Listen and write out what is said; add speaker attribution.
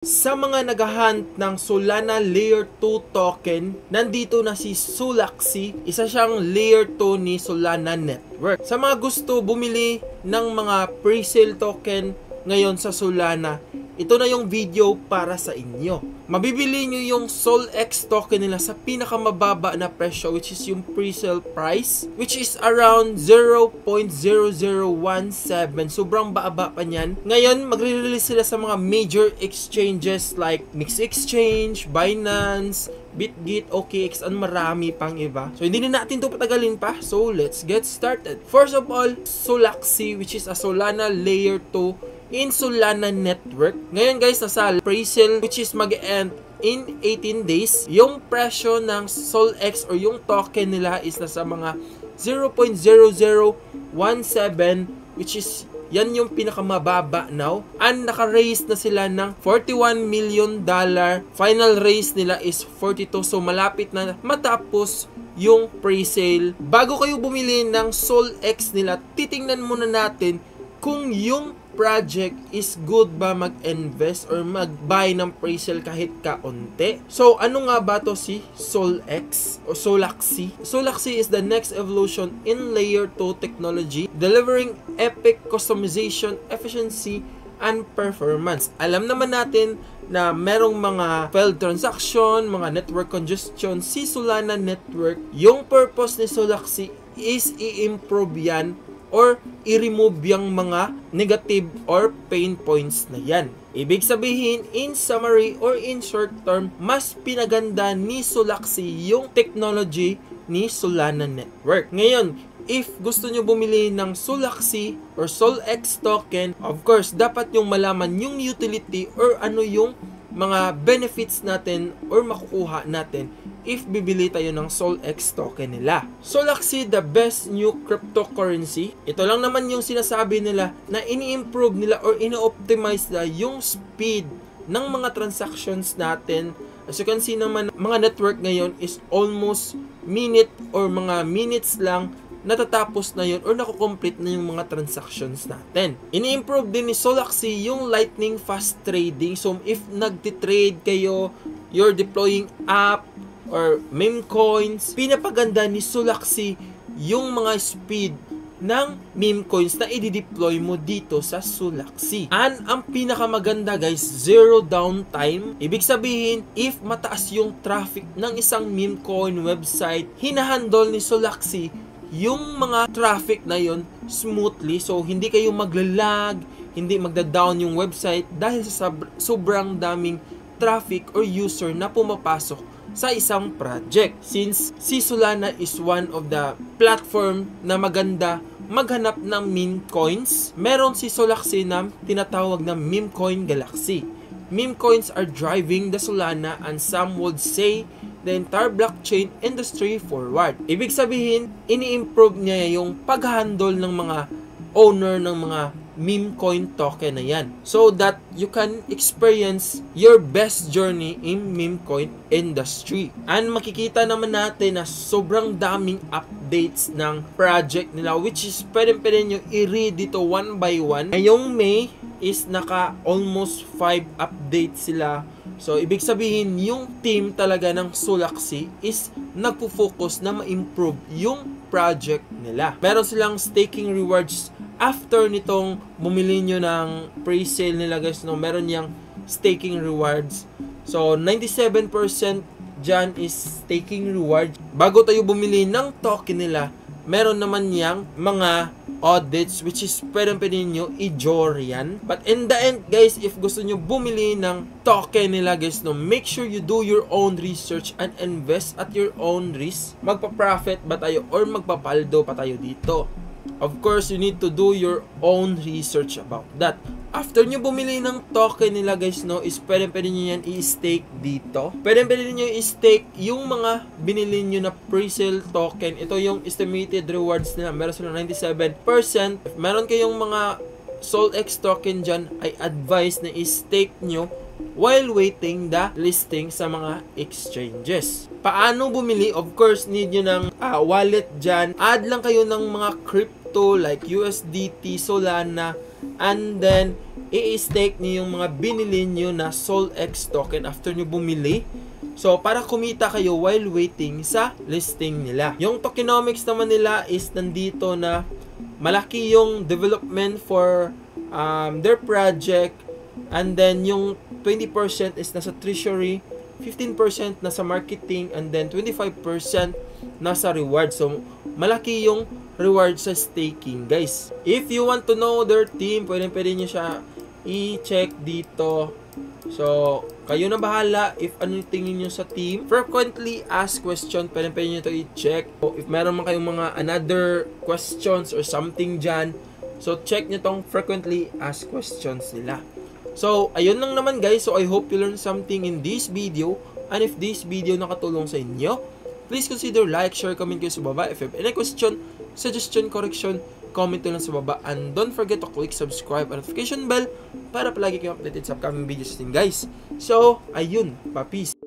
Speaker 1: Sa mga naghahunt ng Solana Layer 2 token, nandito na si Sulaxy, isa siyang Layer 2 ni Solana Network. Sa mga gusto bumili ng mga pre-sale token ngayon sa Solana, ito na yung video para sa inyo. Mabibili nyo yung SolX token nila sa pinakamababa na presyo, which is yung pre-sale price, which is around 0.0017. Sobrang baba pa niyan. Ngayon, magre-release sila sa mga major exchanges like Mix Exchange, Binance, BitGet, OKX, and marami pang iba. So, hindi na natin ito patagalin pa. So, let's get started. First of all, Sulaxy, which is a Solana Layer 2 in Solana Network. Ngayon guys, nasa pre-sale which is mag-end in 18 days. Yung presyo ng SolX or yung token nila is nasa mga 0.0017, which is yan yung pinakamababa now. And naka-raise na sila ng $41 million. Final raise nila is 42. So malapit na matapos yung pre-sale. Bago kayo bumili ng SolX nila, titingnan muna natin kung yung project is good ba mag-invest or mag-buy ng pre-sale kahit kaunti. So, ano nga ba to si SolX o Solaxy? Solaxy is the next evolution in Layer 2 technology, delivering epic customization, efficiency, and performance. Alam naman natin na merong mga failed transaction, mga network congestion si Solana Network. Yung purpose ni Solaxy is i-improve yan or i-remove yung mga negative or pain points na yan. Ibig sabihin, in summary or in short term, mas pinaganda ni Solaxy yung technology ni Solana Network. Ngayon, if gusto nyo bumili ng Solaxy or SolX token, of course, dapat yung malaman yung utility or ano yung mga benefits natin or makukuha natin if bibili tayo ng SolX token nila. Solaxy, the best new cryptocurrency. Ito lang naman yung sinasabi nila na ini-improve nila or ini-optimize nila yung speed ng mga transactions natin. As you can see naman, mga network ngayon is almost minute or mga minutes lang natatapos na yun or nakukomplete na yung mga transactions natin. Ini-improve din ni Solaxy yung lightning fast trading. So if nagtitrade kayo, you're deploying app or meme coins, pinapaganda ni Solaxy yung mga speed ng meme coins na i-deploy mo dito sa Solaxy. And ang pinakamaganda guys, zero downtime. Ibig sabihin, if mataas yung traffic ng isang meme coin website, hinahandle ni Solaxy yung mga traffic na yon smoothly. So hindi kayo maglalag, hindi magda-down yung website dahil sa sobrang daming traffic or user na pumapasok sa isang project. Since si Solana is one of the platform na maganda maghanap ng meme coins, meron si Solaxy na tinatawag na meme coin galaxy. Meme coins are driving the Solana and some would say the entire blockchain industry forward. Ibig sabihin, ini-improve niya yung pag-handle ng mga owner ng mga meme coin token na yan, so that you can experience your best journey in meme coin industry. And makikita naman natin na sobrang daming updates ng project nila, which is pwede nyo i-read dito one by one. Ngayong May is naka almost 5 updates sila. So, ibig sabihin, yung team talaga ng Solaxy is nagpo-focus na ma-improve yung project nila. Meron silang staking rewards after nitong bumili nyo ng pre-sale nila guys, no, meron niyang staking rewards. So, 97% dyan is staking reward. Bago tayo bumili ng token nila, meron naman niyang mga audits, which is pwede nyo i-jor yan. But in the end guys, if gusto nyo bumili ng token nila guys, no, make sure you do your own research and invest at your own risk. Magpa-profit ba tayo or magpapaldo pa tayo dito? Of course, you need to do your own research about that. After nyo bumili ng token nila guys, no, is pwede nyo yan i-stake dito. Pwede nyo i-stake yung mga binili nyo na pre-sale token. Ito yung estimated rewards nila. Meron silang 97%. If meron kayong mga SolX token dyan, ay advise na i-stake nyo while waiting the listing sa mga exchanges. Paano bumili? Of course, need nyo ng wallet dyan. Add lang kayo ng mga crypto like USDT, Solana, and then i-stake niyo yung mga binili niyo na SolX token after niyo bumili. So, para kumita kayo while waiting sa listing nila. Yung tokenomics naman nila is nandito na malaki yung development for their project, and then yung 20% is nasa treasury, 15% nasa marketing, and then 25% nasa reward. So, malaki yung reward sa staking, guys. If you want to know their team, pwede nyo siya i-check dito. So, kayo na bahala if ano yung tingin nyo sa team. Frequently asked question, pwede nyo ito i-check. So, if meron man kayong mga another questions or something dyan, so check nyo tong frequently asked questions nila. So, ayun lang naman guys. So, I hope you learned something in this video. And if this video nakatulong sa inyo, please consider like, share, comment kayo sa baba. If you have any question, suggestion, correction, comment lang sa baba. And don't forget to click subscribe and notification bell para palagi kayong updated sa upcoming videos din guys. So, ayun. Pa-peace.